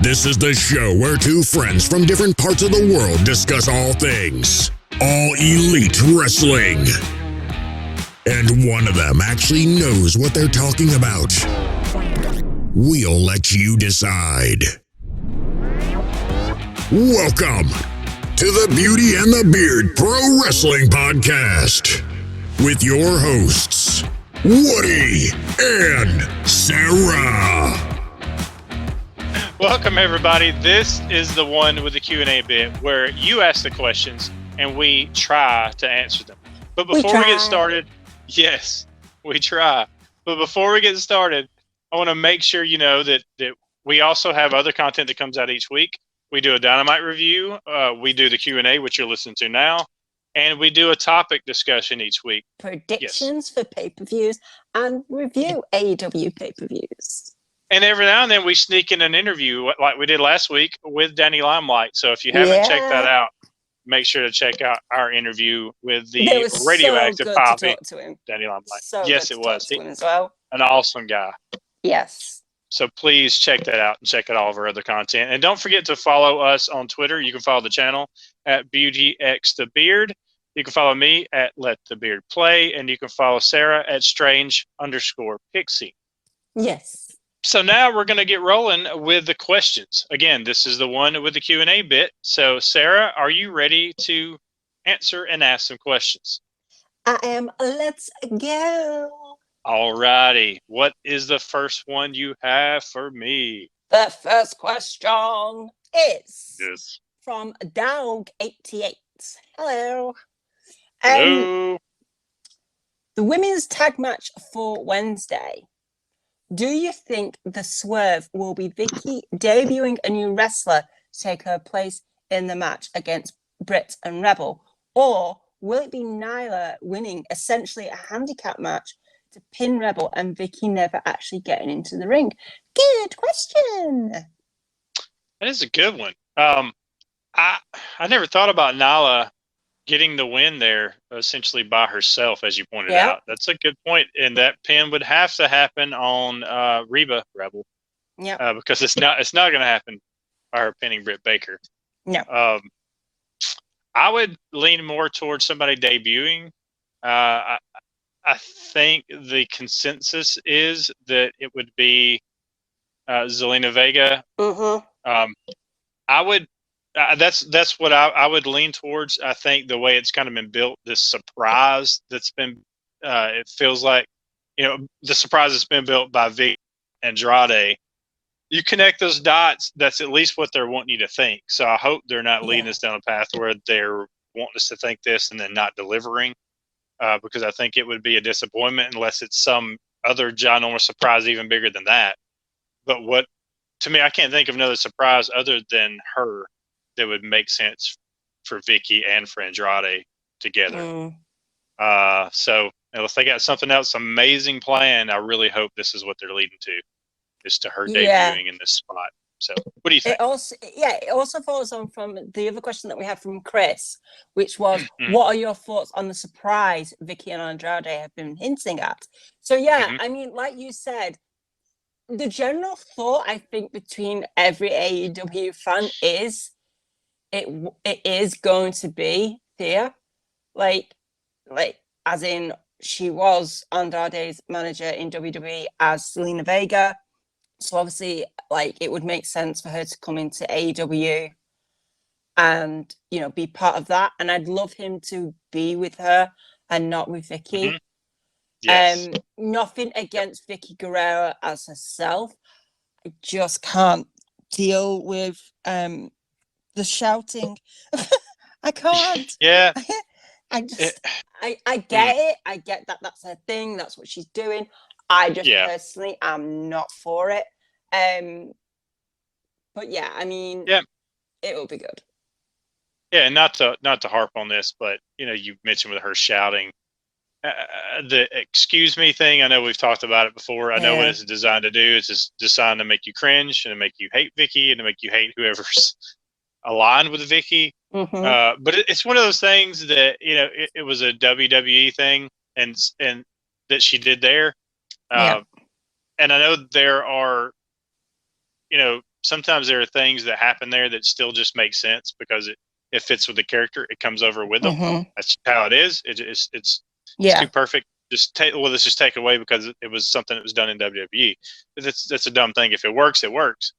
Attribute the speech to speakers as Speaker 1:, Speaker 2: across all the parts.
Speaker 1: This is the show where two friends from different parts of the world discuss all things, all elite wrestling. And one of them actually knows what they're talking about. We'll let you decide. Welcome to the Beauty and the Beard Pro Wrestling Podcast with your hosts, Woody and Sarah.
Speaker 2: Welcome, everybody. This is the one with the Q&A bit where you ask the questions and we try to answer them. But before we get started, yes, we try. But before we get started, I want to make sure you know that we also have other content that comes out each week. We do a Dynamite review. We do the Q&A, which you're listening to now. And we do a topic discussion each week.
Speaker 3: Predictions for pay-per-views and review AEW pay-per-views.
Speaker 2: And every now and then we sneak in an interview like we did last week with Danny Limelight. So if you haven't checked that out, make sure to check out our interview with the radioactive Poppy, Danny Limelight.
Speaker 3: So
Speaker 2: yes, it was.
Speaker 3: He, as well.
Speaker 2: An awesome guy.
Speaker 3: Yes.
Speaker 2: So please check that out and check out all of our other content. And don't forget to follow us on Twitter. You can follow the channel at BeautyXTheBeard. You can follow me at Let the Beard Play. And you can follow Sarah at Strange_Pixie.
Speaker 3: Yes.
Speaker 2: So now we're going to get rolling with the questions. Again, this is the one with the Q&A bit. So Sarah, are you ready to answer and ask some questions?
Speaker 3: I am. Let's go.
Speaker 2: All righty. What is the first one you have for me?
Speaker 3: The first question is from Dog88. Hello.
Speaker 2: Hello.
Speaker 3: The women's tag match for Wednesday. Do you think the swerve will be Vicky debuting a new wrestler to take her place in the match against Britt and Rebel? Or will it be Nyla winning essentially a handicap match to pin Rebel and Vicky never actually getting into the ring? Good question.
Speaker 2: That is a good one. I never thought about Nyla getting the win there essentially by herself, as you pointed out. That's a good point. And that pin would have to happen on Reba Rebel.
Speaker 3: Yeah.
Speaker 2: Because it's not going to happen by her pinning Britt Baker.
Speaker 3: No.
Speaker 2: I would lean more towards somebody debuting. I think the consensus is that it would be Zelina Vega.
Speaker 3: Mm-hmm.
Speaker 2: I would. That's what I would lean towards. I think the way it's kind of been built, this surprise that's been, it feels like, the surprise that's been built by Vic Andrade. You connect those dots, that's at least what they're wanting you to think. So I hope they're not leading us down a path where they're wanting us to think this and then not delivering, because I think it would be a disappointment unless it's some other ginormous surprise even bigger than that. But to me, I can't think of another surprise other than her that would make sense for Vicky and for Andrade together. So if they got something else amazing planned, I really hope this is what they're leading to, is to her debuting in this spot. So what do you think?
Speaker 3: It also follows on from the other question that we had from Chris, which was, what are your thoughts on the surprise Vicky and Andrade have been hinting at? So I mean, like you said, the general thought, I think, between every AEW fan is it is going to be Thea, like as in she was Andrade's manager in WWE as Zelina Vega, so obviously it would make sense for her to come into AEW and be part of that, and I'd love him to be with her and not with Vicky.
Speaker 2: Mm-hmm. Yes.
Speaker 3: Nothing against Vicky Guerrero as herself. I just can't deal with the shouting. I can't.
Speaker 2: Yeah.
Speaker 3: I get it. I get that that's her thing. That's what she's doing. I just personally am not for it. But I mean, it will be good.
Speaker 2: Yeah, and not to harp on this, but you mentioned with her shouting, the excuse me thing. I know we've talked about it before. I know what it's designed to do. It's just designed to make you cringe and to make you hate Vicky and to make you hate whoever's aligned with Vicky. But it's one of those things that it was a WWE thing and that she did there. And I know there are sometimes there are things that happen there that still just make sense because it fits with the character. It comes over with them. That's how it is. It's too perfect. Let's just take it away because it was something that was done in WWE. But that's a dumb thing. If it works, it works.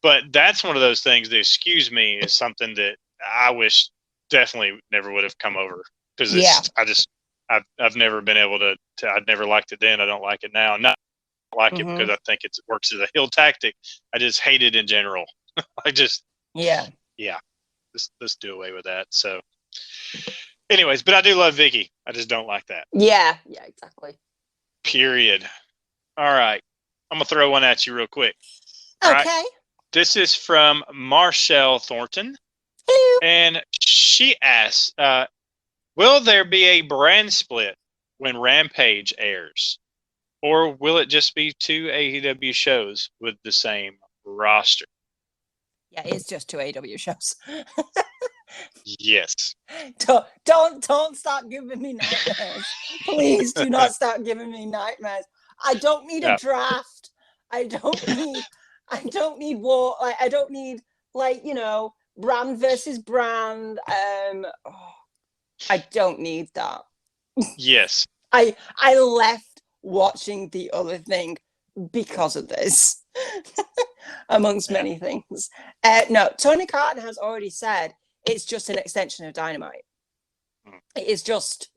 Speaker 2: But that's one of those things that, excuse me, is something that I wish definitely never would have come over because I've never been able to. I'd never liked it then. I don't like it now. Not like it because I think it works as a heel tactic. I just hate it in general. Let's do away with that. So, anyways, but I do love Vicky. I just don't like that.
Speaker 3: Yeah, exactly.
Speaker 2: Period. All right, I'm gonna throw one at you real quick.
Speaker 3: Okay.
Speaker 2: Right? This is from Marshall Thornton.
Speaker 3: Hello.
Speaker 2: And she asks, will there be a brand split when Rampage airs? Or will it just be 2 AEW shows with the same roster?
Speaker 3: Yeah, it's just 2 AEW shows.
Speaker 2: Yes.
Speaker 3: Don't start giving me nightmares. Please do not start giving me nightmares. I don't need a draft. I don't need war. Like, I don't need, like, you know, brand versus brand. I don't need that.
Speaker 2: Yes.
Speaker 3: I left watching the other thing because of this, amongst many things. No, Tony Khan has already said it's just an extension of Dynamite. It is just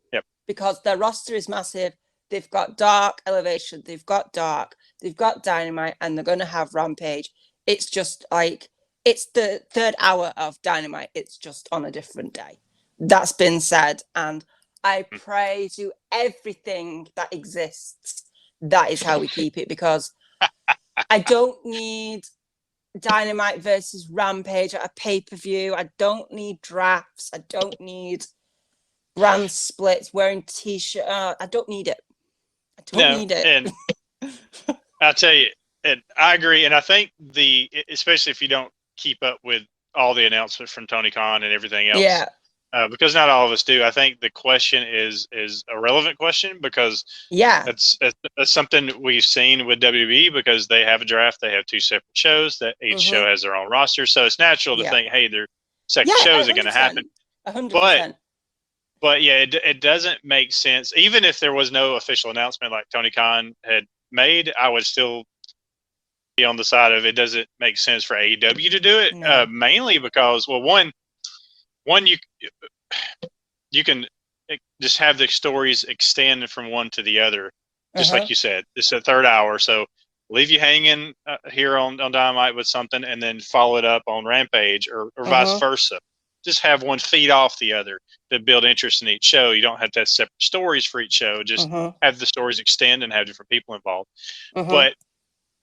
Speaker 3: because their roster is massive. They've got Dark Elevation, they've got Dark, they've got Dynamite, and they're going to have Rampage. It's just like, it's the third hour of Dynamite. It's just on a different day. That's been said. And I pray to everything that exists. That is how we keep it, because I don't need Dynamite versus Rampage at a pay-per-view. I don't need drafts. I don't need brand splits, wearing t-shirt. I don't need it. I don't need it.
Speaker 2: And I'll tell you, and I agree. And I think especially if you don't keep up with all the announcements from Tony Khan and everything else, because not all of us do. I think the question is a relevant question because it's something we've seen with WWE because they have a draft. They have 2 separate shows that each show has their own roster. So it's natural to think, hey, their second shows are going to happen.
Speaker 3: 100%.
Speaker 2: But yeah, it doesn't make sense. Even if there was no official announcement like Tony Khan had made, I would still be on the side of it doesn't make sense for AEW to do it. Mainly because, well, one you can just have the stories extend from one to the other, just like you said. It's a third hour, so leave you hanging here on Dynamite with something, and then follow it up on Rampage, or vice versa. Just have one feed off the other to build interest in each show. You don't have to have separate stories for each show. Just have the stories extend and have different people involved. But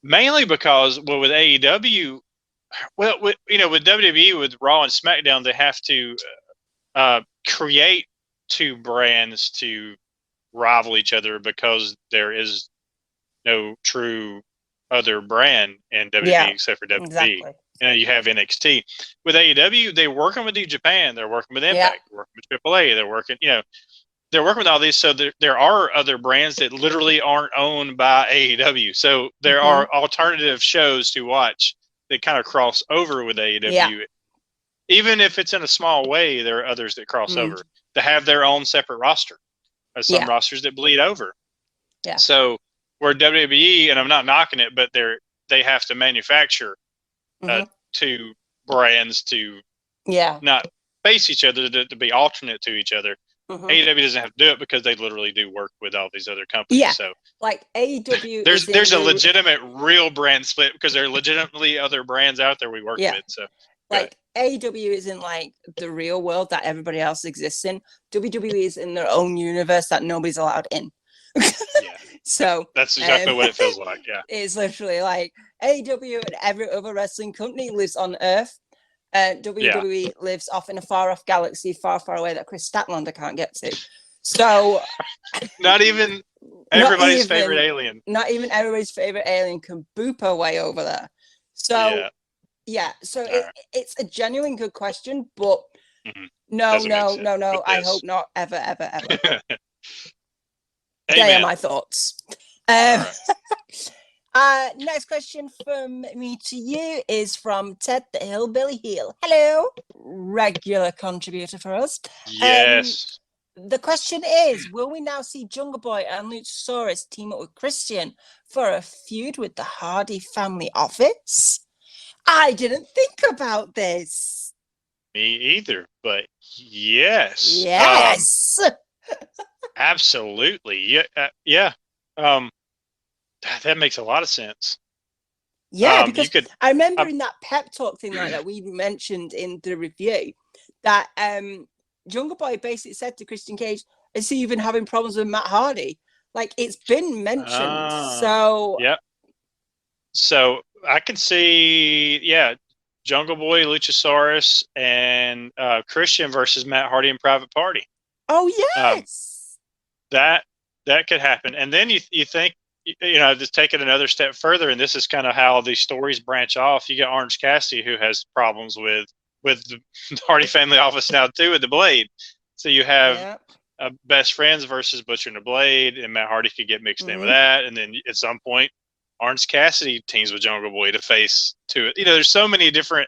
Speaker 2: mainly because, well, with AEW, well, with WWE, with Raw and SmackDown, they have to create 2 brands to rival each other because there is no true other brand in WWE except for WWE. Exactly. You have NXT. With AEW, they're working with New Japan. They're working with Impact. They're working with AAA. They're working, they're working with all these. So there are other brands that literally aren't owned by AEW. So there are alternative shows to watch that kind of cross over with AEW. Yeah. Even if it's in a small way, there are others that cross over that have their own separate roster. There's some rosters that bleed over. Yeah. So where WWE, and I'm not knocking it, but they have to manufacture 2 brands to not face each other, to be alternate to each other. AEW doesn't have to do it because they literally do work with all these other companies. Yeah. So
Speaker 3: like AEW,
Speaker 2: there's a legitimate real brand split because there are legitimately other brands out there we work with. So
Speaker 3: like AEW isn't like the real world that everybody else exists in. WWE is in their own universe that nobody's allowed in. So
Speaker 2: that's exactly what it feels like. Yeah,
Speaker 3: it's literally like AEW and every other wrestling company lives on Earth. WWE lives off in a far off galaxy, far away that Chris Statlander can't get to. So
Speaker 2: not even everybody's favorite alien.
Speaker 3: Not even everybody's favorite alien can boop her way over there. So so it's a genuine good question, but no. I hope not ever. They are my thoughts. Next question from me to you is from Ted the Hillbilly Heel. Hello, regular contributor for us.
Speaker 2: Yes.
Speaker 3: The question is, will we now see Jungle Boy and Luchasaurus team up with Christian for a feud with the Hardy family office? I didn't think about this.
Speaker 2: Me either, but yes.
Speaker 3: Yes.
Speaker 2: Absolutely. Yeah. That makes a lot of sense.
Speaker 3: Yeah, because I remember in that pep talk thing like that we mentioned in the review that Jungle Boy basically said to Christian Cage, "Is he even having problems with Matt Hardy?" Like it's been mentioned. So
Speaker 2: yep. So I can see, Jungle Boy, Luchasaurus, and Christian versus Matt Hardy in Private Party.
Speaker 3: Oh yes,
Speaker 2: that could happen. And then you think, just take it another step further, and this is kind of how these stories branch off. You got Orange Cassidy, who has problems with the Hardy family office now too, with the Blade. So you have best friends versus Butcher and the Blade, and Matt Hardy could get mixed in with that. And then at some point, Orange Cassidy teams with Jungle Boy to face to it. There's so many different.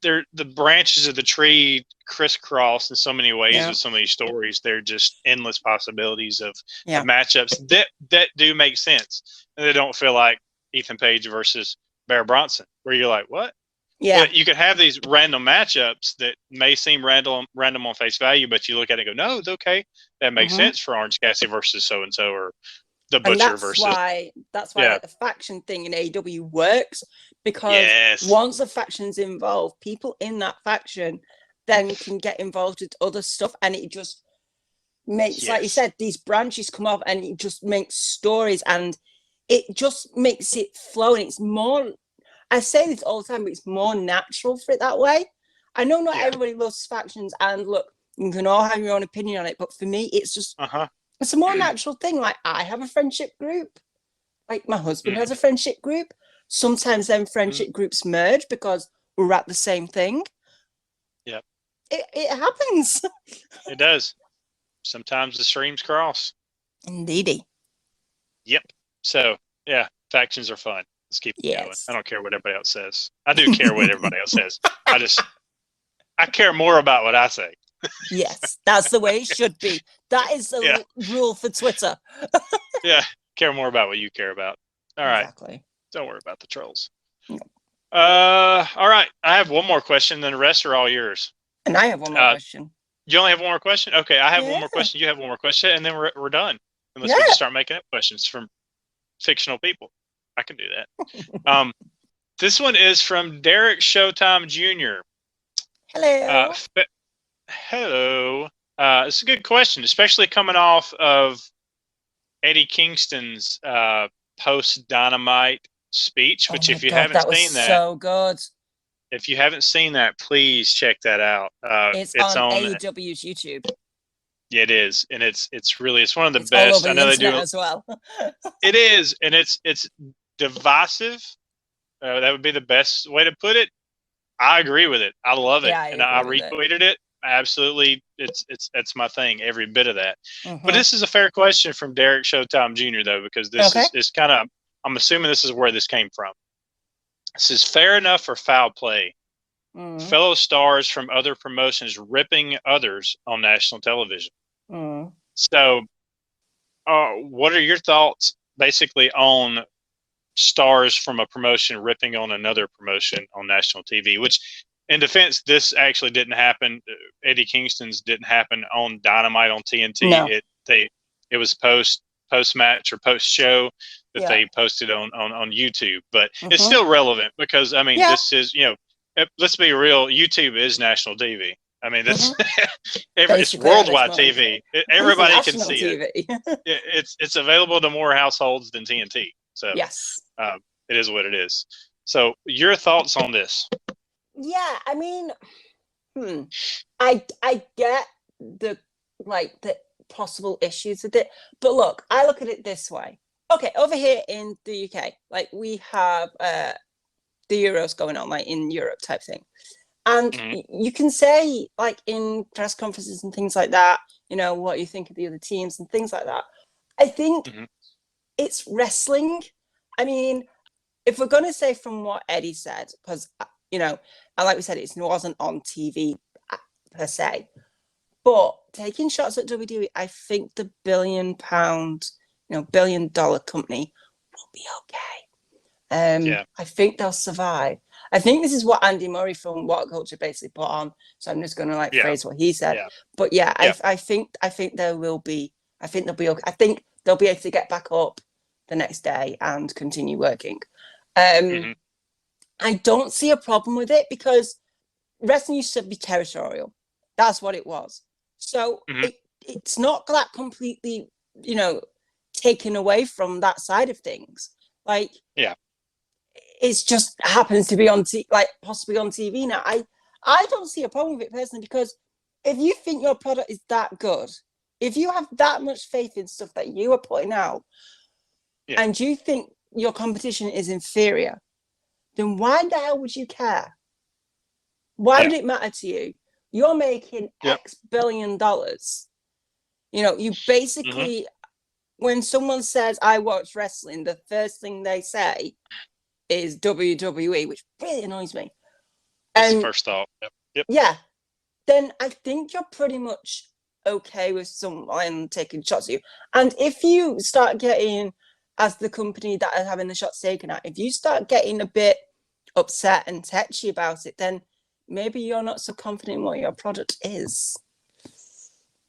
Speaker 2: The branches of the tree crisscross in so many ways with so many stories. They're just endless possibilities of matchups that do make sense, and they don't feel like Ethan Page versus Bear Bronson, where you're like, what?
Speaker 3: Yeah,
Speaker 2: but you could have these random matchups that may seem random on face value, but you look at it and go, no, it's okay. That makes sense for Orange Cassidy versus so and so, or the Butcher versus.
Speaker 3: That's why like, the faction thing in AEW works, because once the faction's involved, people in that faction then can get involved with other stuff, and it just makes, like you said, these branches come off, and it just makes stories, and it just makes it flow, and it's more. I say this all the time, but it's more natural for it that way. I know not everybody loves factions, and look, you can all have your own opinion on it, but for me, it's just. It's a more natural thing. Like I have a friendship group. Like my husband has a friendship group. Sometimes then friendship groups merge because we're at the same thing.
Speaker 2: Yep.
Speaker 3: It happens.
Speaker 2: It does. Sometimes the streams cross.
Speaker 3: Indeedy.
Speaker 2: Yep. So yeah, factions are fun. Let's keep it going. I don't care what everybody else says. I do care what everybody else says. I care more about what I say.
Speaker 3: Yes, that's the way it should be. That is the rule for Twitter.
Speaker 2: Care more about what you care about. All right.
Speaker 3: Exactly.
Speaker 2: Don't worry about the trolls.
Speaker 3: No.
Speaker 2: All right. I have one more question, then the rest are all yours.
Speaker 3: And I have one more question.
Speaker 2: You only have one more question? Okay, I have one more question. You have one more question, and then we're done. Unless we can start making up questions from fictional people. I can do that. This one is from Derek Showtime Jr.
Speaker 3: Hello.
Speaker 2: Hello. It's a good question, especially coming off of Eddie Kingston's post-Dynamite speech, which if you haven't seen that,
Speaker 3: so good.
Speaker 2: If you haven't seen that, please check that out.
Speaker 3: It's on AEW's YouTube.
Speaker 2: Yeah, it is, and it's one of the best.
Speaker 3: I know they do as well.
Speaker 2: It is, and it's divisive. That would be the best way to put it. I agree with it. I love it, and I retweeted it. Absolutely, it's my thing. Every bit of that. But this is a fair question from Derek Showtime Jr. though, because this is kind of. I'm assuming this is where this came from. This is fair enough for foul play. Fellow stars from other promotions ripping others on national television. So, what are your thoughts, basically, on stars from a promotion ripping on another promotion on national TV? Which, in defense, this actually didn't happen. Eddie Kingston's didn't happen on Dynamite on TNT.
Speaker 3: No.
Speaker 2: It was post match or post show that they posted on YouTube, but it's still relevant because I mean this is let's be real, YouTube is national TV. I mean that's it's worldwide TV. Everybody can see it. It's available to more households than TNT. So
Speaker 3: yes,
Speaker 2: it is what it is. So your thoughts on this?
Speaker 3: Yeah, I mean, I get the possible issues with it, but look, I look at it this way. Okay, over here in the UK, like we have the Euros going on, like in Europe type thing, and you can say like in press conferences and things like that, what you think of the other teams and things like that. I think it's wrestling, I mean, if we're going to say from what Eddie said, because, and like we said, it wasn't on TV per se, but taking shots at WWE, I think the $1 billion, $1 billion company will be okay. I think they'll survive. I think this is what Andy Murray from What Culture basically put on. So I'm just going to phrase what he said. Yeah. But I think there will be. I think they'll be okay. I think they'll be able to get back up the next day and continue working. I don't see a problem with it because wrestling used to be territorial. That's what it was. So it's not that completely, taken away from that side of things. It's just happens to be on possibly on TV now. I don't see a problem with it personally, because if you think your product is that good, if you have that much faith in stuff that you are putting out, and you think your competition is inferior, then why the hell would you care? Why would it matter to you? You're making X $billion. You basically, when someone says, I watch wrestling, the first thing they say is WWE, which really annoys me.
Speaker 2: That's the first thought. Yep.
Speaker 3: Yeah. Then I think you're pretty much okay with someone taking shots at you. And if you start getting, as the company that are having the shots taken at, if you start getting a bit upset and touchy about it, then maybe you're not so confident in what your product is.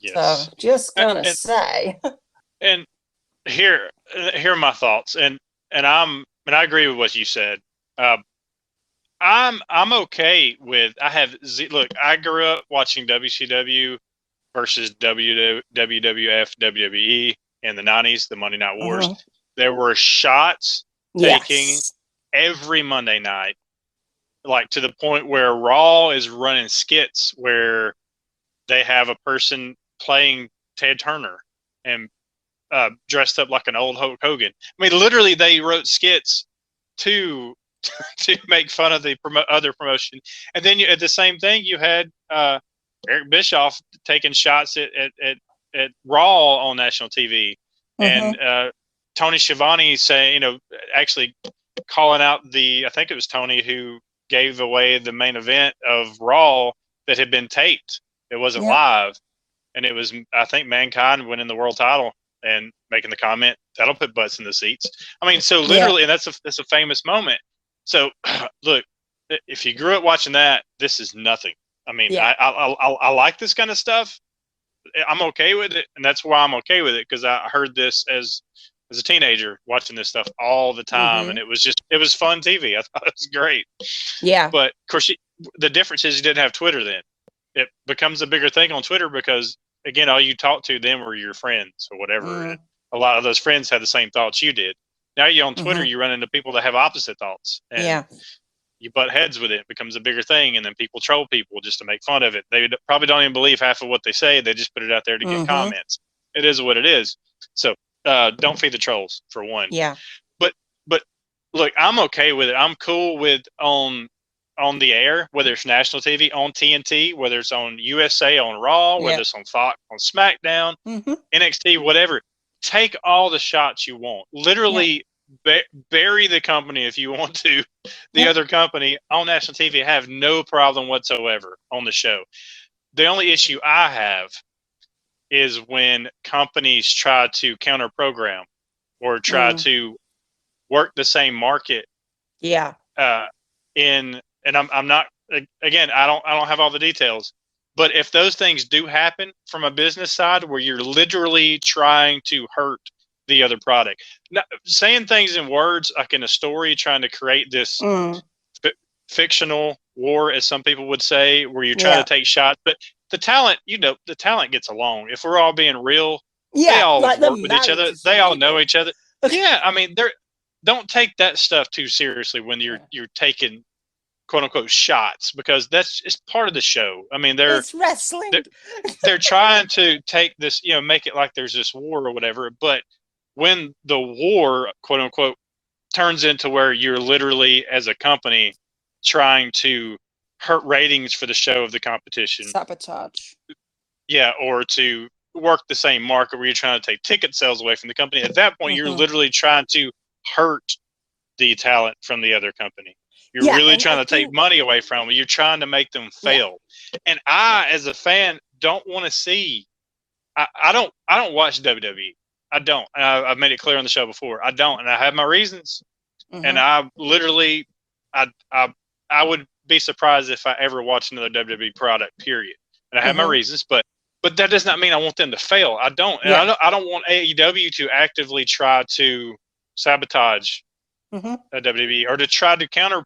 Speaker 2: Yes.
Speaker 3: So just gonna say.
Speaker 2: And here are my thoughts. And I agree with what you said. I'm okay with. Look, I grew up watching WCW versus WWF, WWE in the 90s, the Monday Night Wars. There were shots taking every Monday night, to the point where Raw is running skits where they have a person playing Ted Turner and dressed up like an old Hulk Hogan. I mean, literally, they wrote skits to make fun of the other promotion. And then at the same thing, you had Eric Bischoff taking shots at Raw on national TV, and Tony Schiavone saying, actually calling out I think it was Tony who gave away the main event of Raw that had been taped. It wasn't live, and it was, I think, Mankind winning the world title and making the comment, that'll put butts in the seats. I mean, so literally, and that's a famous moment. So, look, if you grew up watching that, this is nothing. I mean, I like this kind of stuff. I'm okay with it, and that's why I'm okay with it, because I heard this as a teenager watching this stuff all the time, and it was fun TV. I thought it was great.
Speaker 3: Yeah.
Speaker 2: But of course, the difference is you didn't have Twitter then. It becomes a bigger thing on Twitter because, again, all you talk to them were your friends or whatever. And a lot of those friends had the same thoughts you did. Now you're on Twitter, you run into people that have opposite thoughts. And you butt heads with it. It becomes a bigger thing, and then people troll people just to make fun of it. They probably don't even believe half of what they say. They just put it out there to get comments. It is what it is. So don't feed the trolls, for one.
Speaker 3: Yeah.
Speaker 2: But look, I'm okay with it. I'm cool with on the air, whether it's national TV, on TNT, whether it's on USA, on Raw, whether it's on Fox, on SmackDown, NXT, whatever. Take all the shots you want. Literally bury the company if you want to. The other company on national TV, have no problem whatsoever on the show. The only issue I have is when companies try to counter program or try to work the same market.
Speaker 3: Yeah.
Speaker 2: And I'm not, again, I don't have all the details, but if those things do happen from a business side where you're literally trying to hurt the other product, saying things in words, like in a story, trying to create this fictional war, as some people would say, where you're trying to take shots, but the talent gets along. If we're all being real, they all work with each other. They all know each other. Yeah. I mean, don't take that stuff too seriously when you're taking quote unquote shots, because it's part of the show. I mean,
Speaker 3: it's wrestling.
Speaker 2: They're trying to take this, make it like there's this war or whatever. But when the war, quote unquote, turns into where you're literally, as a company, trying to hurt ratings for the show of the competition,
Speaker 3: sabotage.
Speaker 2: Yeah, or to work the same market where you're trying to take ticket sales away from the company. At that point, you're literally trying to hurt the talent from the other company. You're
Speaker 3: Yeah,
Speaker 2: really
Speaker 3: and
Speaker 2: trying
Speaker 3: I
Speaker 2: to take
Speaker 3: think
Speaker 2: money away from them. You're trying to make them
Speaker 3: yeah.
Speaker 2: fail. And I, as a fan, don't want to see. I don't watch WWE. I don't. I've made it clear on the show before. I don't, and I have my reasons. And
Speaker 3: Mhm.
Speaker 2: I literally, I would be surprised if I ever watched another WWE product. Period. And I have my
Speaker 3: Mhm.
Speaker 2: reasons, but that does not mean I want them to fail. I don't. And
Speaker 3: Yeah.
Speaker 2: I don't want AEW to actively try to sabotage
Speaker 3: Mhm.
Speaker 2: WWE or to try to counter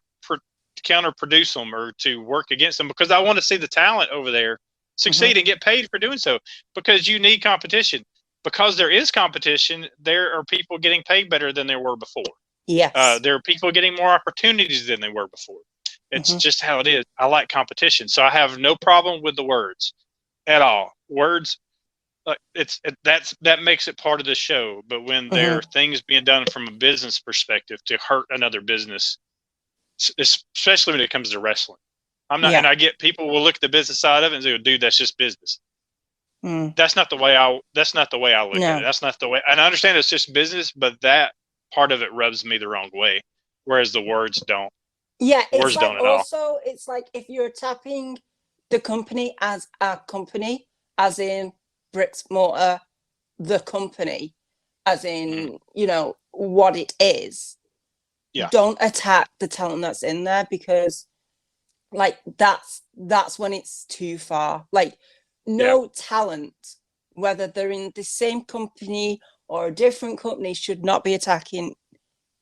Speaker 2: produce them or to work against them, because I want to see the talent over there succeed
Speaker 3: Mhm.
Speaker 2: and get paid for doing so, because you need competition. Because there is competition, there are people getting paid better than there were before.
Speaker 3: Yes.
Speaker 2: There are people getting more opportunities than they were before. It's
Speaker 3: Mhm.
Speaker 2: just how it is. I like competition, so I have no problem with the words at all. Words, that makes it part of the show. But when there are
Speaker 3: Mhm.
Speaker 2: things being done from a business perspective to hurt another business, especially when it comes to wrestling, I'm not. And
Speaker 3: Yeah.
Speaker 2: I get people will look at the business side of it and say, "Dude, that's just business."
Speaker 3: Mm.
Speaker 2: That's not the way I. That's not the way I look at it.
Speaker 3: No.
Speaker 2: That's not the way. And I understand it's just business, but that part of it rubs me the wrong way, whereas the words don't.
Speaker 3: Yeah, it's
Speaker 2: Words
Speaker 3: like
Speaker 2: don't at all.
Speaker 3: also it's like if you're tapping the company as a company, as in bricks mortar, the company, as
Speaker 2: Mhm.
Speaker 3: in, what it is.
Speaker 2: Yeah.
Speaker 3: Don't attack the talent that's in there, because like that's when it's too far. Like,
Speaker 2: Yeah.
Speaker 3: no talent, whether they're in the same company or a different company, should not be attacking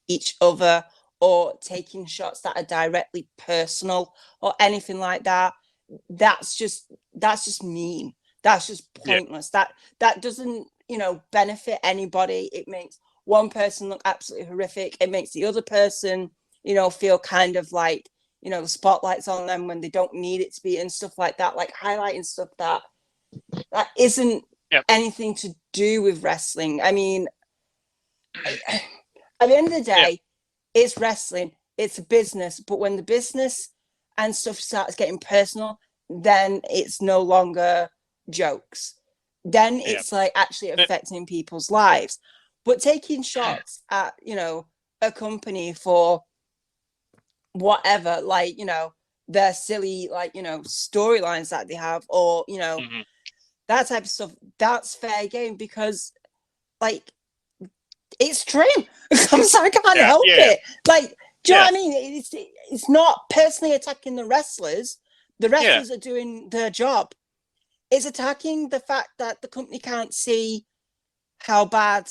Speaker 3: each other or taking shots that are directly personal or anything like that. That's just mean. That's just
Speaker 2: Yeah.
Speaker 3: pointless. That doesn't, benefit anybody. It makes one person look absolutely horrific. It makes the other person, feel kind of like, the spotlight's on them when they don't need it to be, and stuff like that, like highlighting stuff that isn't
Speaker 2: Yeah.
Speaker 3: anything to do with wrestling. I mean, at the end of the
Speaker 2: Yeah.
Speaker 3: day, it's wrestling, it's a business. But when the business and stuff starts getting personal, then it's no longer jokes. Then
Speaker 2: Yeah.
Speaker 3: it's like actually
Speaker 2: It-
Speaker 3: affecting people's lives. But taking shots at, a company for whatever, like, their silly, like, storylines that they have, or,
Speaker 2: mhm.
Speaker 3: that type of stuff, that's fair game, because, like, it's true. I'm sorry, I can't
Speaker 2: Yeah.
Speaker 3: help
Speaker 2: Yeah.
Speaker 3: it. Like, do you know
Speaker 2: Yeah.
Speaker 3: what I mean? It's not personally attacking the wrestlers. The
Speaker 2: Yeah.
Speaker 3: wrestlers are doing their job. It's attacking the fact that the company can't see how bad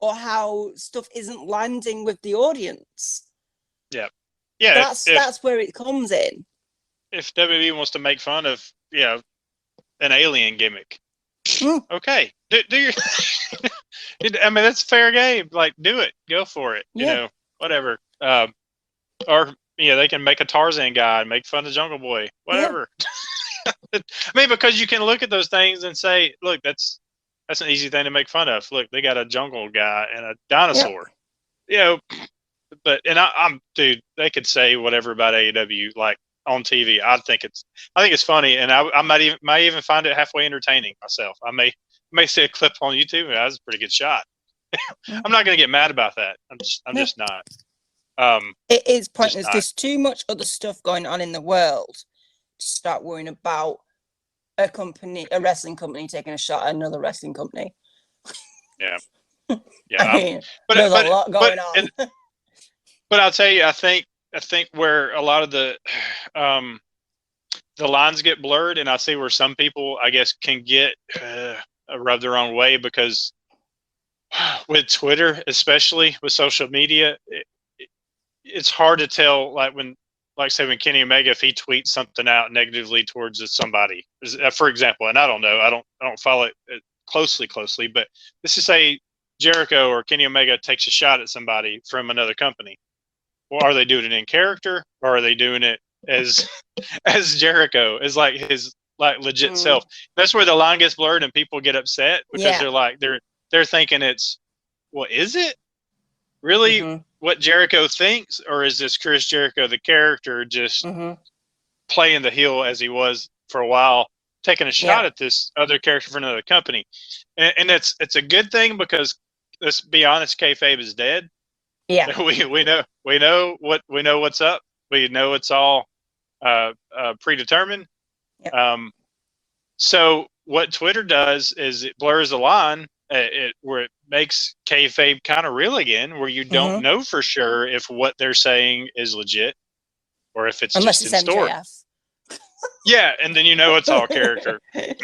Speaker 3: or how stuff isn't landing with the audience.
Speaker 2: Yeah. Yeah.
Speaker 3: That's where it comes in.
Speaker 2: If WWE wants to make fun of an alien gimmick,
Speaker 3: Mm.
Speaker 2: okay, do your. I mean, that's fair game. Like, do it, go for it.
Speaker 3: Yeah.
Speaker 2: Whatever. Or they can make a Tarzan guy and make fun of Jungle Boy.
Speaker 3: Yeah.
Speaker 2: Whatever. I mean, because you can look at those things and say, look, that's an easy thing to make fun of. Look, they got a jungle guy and a dinosaur. But I'm dude. They could say whatever about AEW, like on TV. I think it's funny, and I might even find it halfway entertaining myself. I may see a clip on YouTube. That was a pretty good shot. I'm not going to get mad about that. I'm
Speaker 3: No.
Speaker 2: just not.
Speaker 3: It is pointless.
Speaker 2: not.
Speaker 3: There's too much other stuff going on in the world to start worrying about a wrestling company taking a shot at another wrestling company.
Speaker 2: Yeah.
Speaker 3: I mean,
Speaker 2: But
Speaker 3: there's a lot going
Speaker 2: but
Speaker 3: on.
Speaker 2: but I'll tell you, I think where a lot of the lines get blurred, and I see where some people, I guess, can get rubbed the wrong way, because with Twitter, especially with social media, it's hard to tell. Like say when Kenny Omega, if he tweets something out negatively towards somebody, for example, and I don't know, I don't follow it closely, but let's just say Jericho or Kenny Omega takes a shot at somebody from another company. Well, are they doing it in character, or are they doing it as Jericho, as like his like legit self? That's where the line gets blurred and people get upset, because they're thinking it's, well, is it really what Jericho thinks, or is this Chris Jericho, the character, just playing the heel as he was for a while, taking a shot at this other character for another company? And it's a good thing, because let's be honest, kayfabe is dead.
Speaker 3: Yeah.
Speaker 2: We know what's up. We know it's all predetermined.
Speaker 3: Yep.
Speaker 2: So what Twitter does is it blurs the line, where it makes kayfabe kind of real again, where you don't know for sure if what they're saying is legit or if it's
Speaker 3: Unless
Speaker 2: just
Speaker 3: it's
Speaker 2: in store.
Speaker 3: MJF.
Speaker 2: Yeah, and then you know it's all character.
Speaker 3: And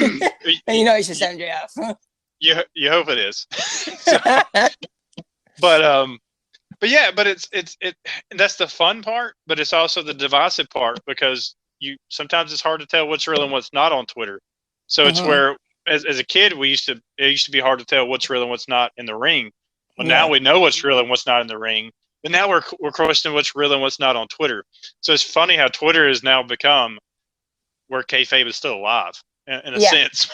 Speaker 3: you know it's just MJF.
Speaker 2: You hope it is. But yeah, but it's that's the fun part, but it's also the divisive part, because sometimes it's hard to tell what's real and what's not on Twitter. So it's where as a kid it used to be hard to tell what's real and what's not in the ring. Well, now we know what's real and what's not in the ring. But now we're questioning what's real and what's not on Twitter. So it's funny how Twitter has now become where kayfabe is still alive in a sense.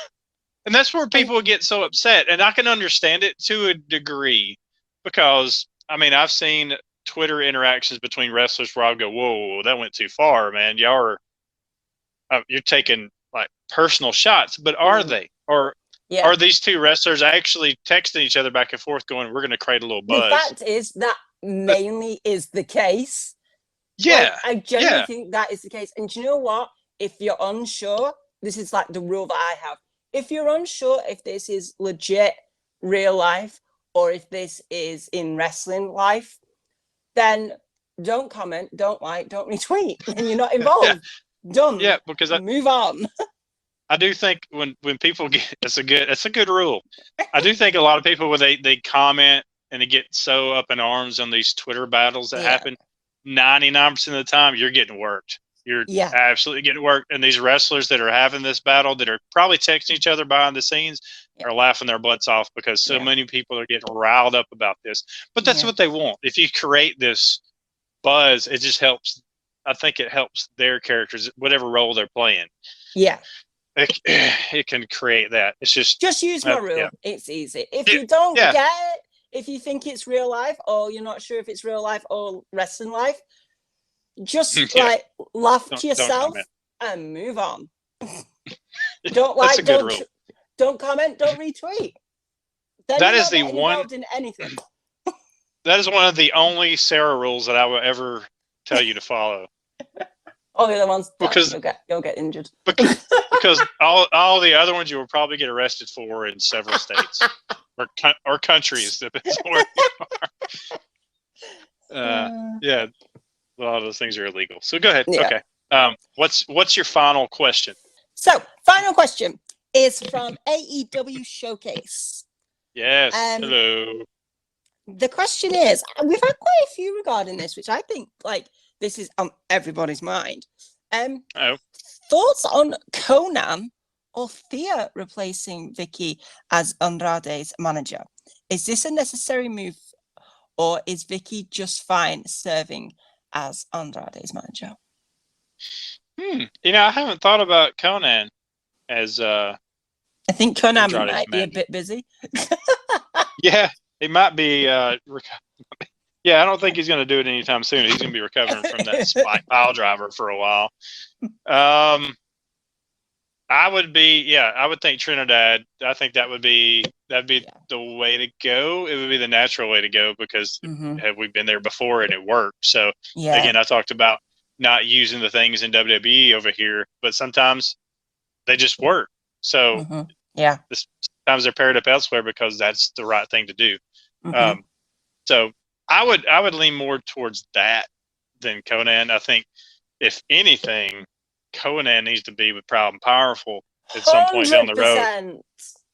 Speaker 2: And that's where people get so upset. And I can understand it to a degree, because I mean, I've seen Twitter interactions between wrestlers where I go, whoa, that went too far, man. Y'all are, you're taking like personal shots, but are they? Or are these two wrestlers actually texting each other back and forth going, we're going to create a little buzz?
Speaker 3: The fact is that mainly is the case.
Speaker 2: Yeah.
Speaker 3: Like, I genuinely think that is the case. And do you know what? If you're unsure, this is like the rule that I have. If you're unsure if this is legit real life or if this is in wrestling life, then don't comment, don't like, don't retweet, and you're not involved. Done.
Speaker 2: Yeah, because
Speaker 3: move on.
Speaker 2: I do think when people get, it's a good rule. I do think a lot of people, when they comment and they get so up in arms on these Twitter battles that happen, 99% of the time you're getting worked. You're absolutely getting worked. And these wrestlers that are having this battle, that are probably texting each other behind the scenes, are laughing their butts off, because so many people are getting riled up about this. But that's what they want. If you create this buzz, it just helps. I think it helps their characters, whatever role they're playing.
Speaker 3: Yeah.
Speaker 2: It can create that. It's just
Speaker 3: use my rule. Yeah. It's easy. If you don't get it, if you think it's real life, or you're not sure if it's real life or wrestling life, just like laugh to yourself and move on. Don't like, don't comment, don't retweet. Then
Speaker 2: that is the one
Speaker 3: in anything.
Speaker 2: That is one of the only Sarah rules that I will ever tell you to follow.
Speaker 3: All the other ones,
Speaker 2: because
Speaker 3: you'll get injured.
Speaker 2: Because all the other ones you will probably get arrested for in several states or countries, depends on where you are. Yeah, a lot of those things are illegal. So go ahead. Yeah. Okay. What's your final question?
Speaker 3: So, final question is from AEW Showcase.
Speaker 2: Yes. Hello.
Speaker 3: The question is, we've had quite a few regarding this, which I think this is on everybody's mind. Thoughts on Conan or Thea replacing Vicky as Andrade's manager? Is this a necessary move, or is Vicky just fine serving as Andrade's manager?
Speaker 2: You know, I haven't thought about Conan as
Speaker 3: I think Conan
Speaker 2: Andrade's
Speaker 3: might be a bit busy.
Speaker 2: Yeah, he might be. Yeah, I don't think he's going to do it anytime soon. He's going to be recovering from that spike pile driver for a while. I would think Trinidad. I think that'd be the way to go. It would be the natural way to go, because we've been there before and it worked. So again, I talked about not using the things in WWE over here, but sometimes they just work. So sometimes they're paired up elsewhere because that's the right thing to do. So I would lean more towards that than Conan. I think if anything, Conan needs to be with Proud and Powerful at some point down the road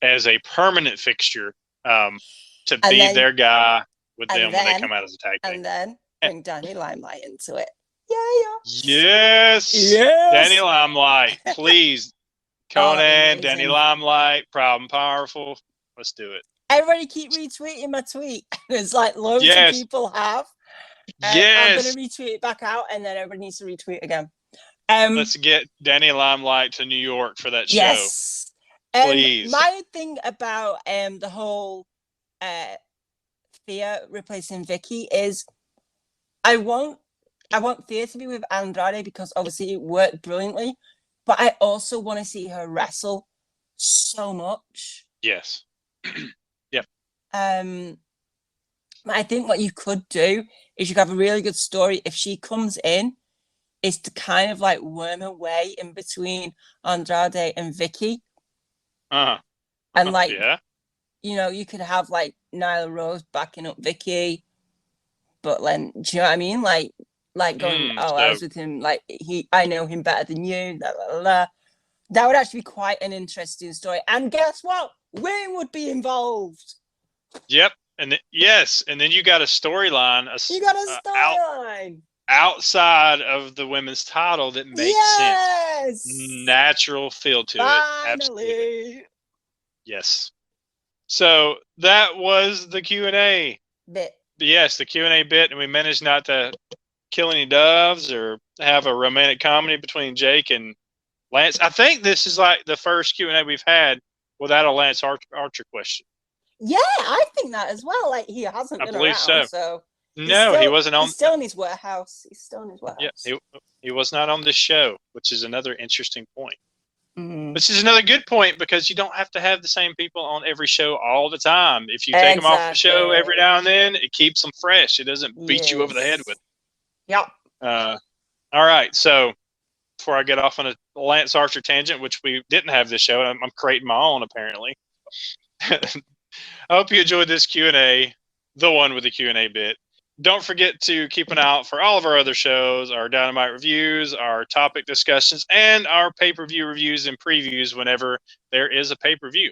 Speaker 2: as a permanent fixture, to be their guy with them when they come out as a tag team.
Speaker 3: And then bring Danny Limelight into it.
Speaker 2: Yes. Danny Limelight, please. Conan, Danny Limelight, Proud and Powerful. Let's do it.
Speaker 3: Everybody keep retweeting my tweet. It's like loads of people have. I'm going to retweet it back out, and then everybody needs to retweet again.
Speaker 2: Let's get Danny Limelight to New York for that show.
Speaker 3: Yes.
Speaker 2: Please.
Speaker 3: My thing about the whole Thea replacing Vicky is I want Thea to be with Andrade, because obviously it worked brilliantly, but I also want to see her wrestle so much.
Speaker 2: Yes. Yep.
Speaker 3: I think what you could do is you could have a really good story if she comes in, is to kind of like worm her way in between Andrade and Vicky. And like,
Speaker 2: yeah.
Speaker 3: You know, you could have like Nyla Rose backing up Vicky, but then, do you know what I mean? Like going, I was with him, like I know him better than you, blah, blah, blah. That would actually be quite an interesting story. And guess what? Wayne would be involved.
Speaker 2: Yep. And then you got a storyline.
Speaker 3: You got a storyline
Speaker 2: outside of the women's title that makes sense. Natural feel to it. Absolutely. Yes. So that was the Q&A
Speaker 3: bit.
Speaker 2: Yes, the Q&A bit, and we managed not to kill any doves or have a romantic comedy between Jake and Lance. I think this is like the first Q&A we've had without a Lance Archer question.
Speaker 3: Yeah, I think that as well. Like, he hasn't been around, so
Speaker 2: no, he wasn't on.
Speaker 3: He's still in his warehouse.
Speaker 2: Yeah, he was not on this show, which is another interesting point.
Speaker 3: Mm.
Speaker 2: Which is another good point, because you don't have to have the same people on every show all the time. If you take them off the show every now and then, it keeps them fresh. It doesn't beat you over the head with it.
Speaker 3: Yep.
Speaker 2: All right. So before I get off on a Lance Archer tangent, which we didn't have this show, I'm creating my own apparently. I hope you enjoyed this Q&A, the one with the Q&A bit. Don't forget to keep an eye out for all of our other shows, our Dynamite reviews, our topic discussions, and our pay-per-view reviews and previews whenever there is a pay-per-view.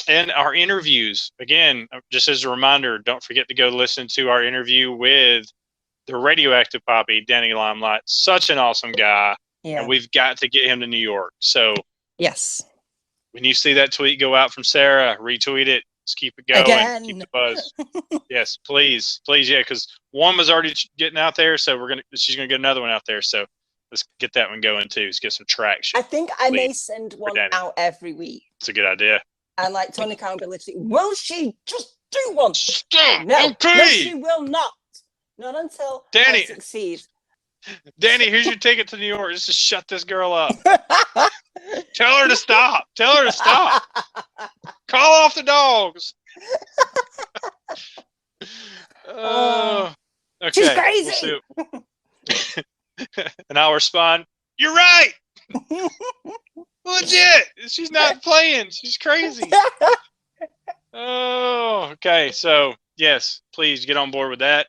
Speaker 2: And our interviews. Again, just as a reminder, don't forget to go listen to our interview with the Radioactive Poppy, Danny Limelight. Such an awesome guy.
Speaker 3: Yeah.
Speaker 2: And we've got to get him to New York. So
Speaker 3: yes,
Speaker 2: when you see that tweet go out from Sarah, retweet it. Just keep it going.
Speaker 3: Again.
Speaker 2: Keep the buzz. Yes, please, yeah, because one was already getting out there, so she's gonna get another one out there. So let's get that one going too. Let's get some traction.
Speaker 3: I think I may send one out every week.
Speaker 2: It's a good idea.
Speaker 3: And like Tony Khan will literally, will she just do one?
Speaker 2: Stop.
Speaker 3: No,
Speaker 2: Okay.
Speaker 3: no, she will not. Not until
Speaker 2: Danny
Speaker 3: I succeed.
Speaker 2: Danny, here's your ticket to New York. Just to shut this girl up. Tell her to stop. Tell her to stop. Call off the dogs. Okay.
Speaker 3: She's crazy.
Speaker 2: And I'll respond, you're right. Legit. She's not playing. She's crazy. Oh, okay. So, yes, please get on board with that.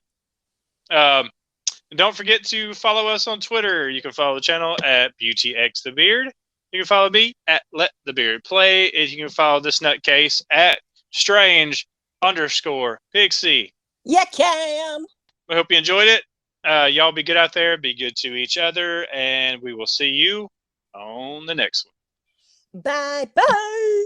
Speaker 2: Don't forget to follow us on Twitter. You can follow the channel at BeautyXTheBeard. You can follow me at Let the Beard Play. And you can follow this nutcase at Strange_Pixie.
Speaker 3: You can.
Speaker 2: I hope you enjoyed it. Y'all be good out there. Be good to each other. And we will see you on the next one.
Speaker 3: Bye-bye.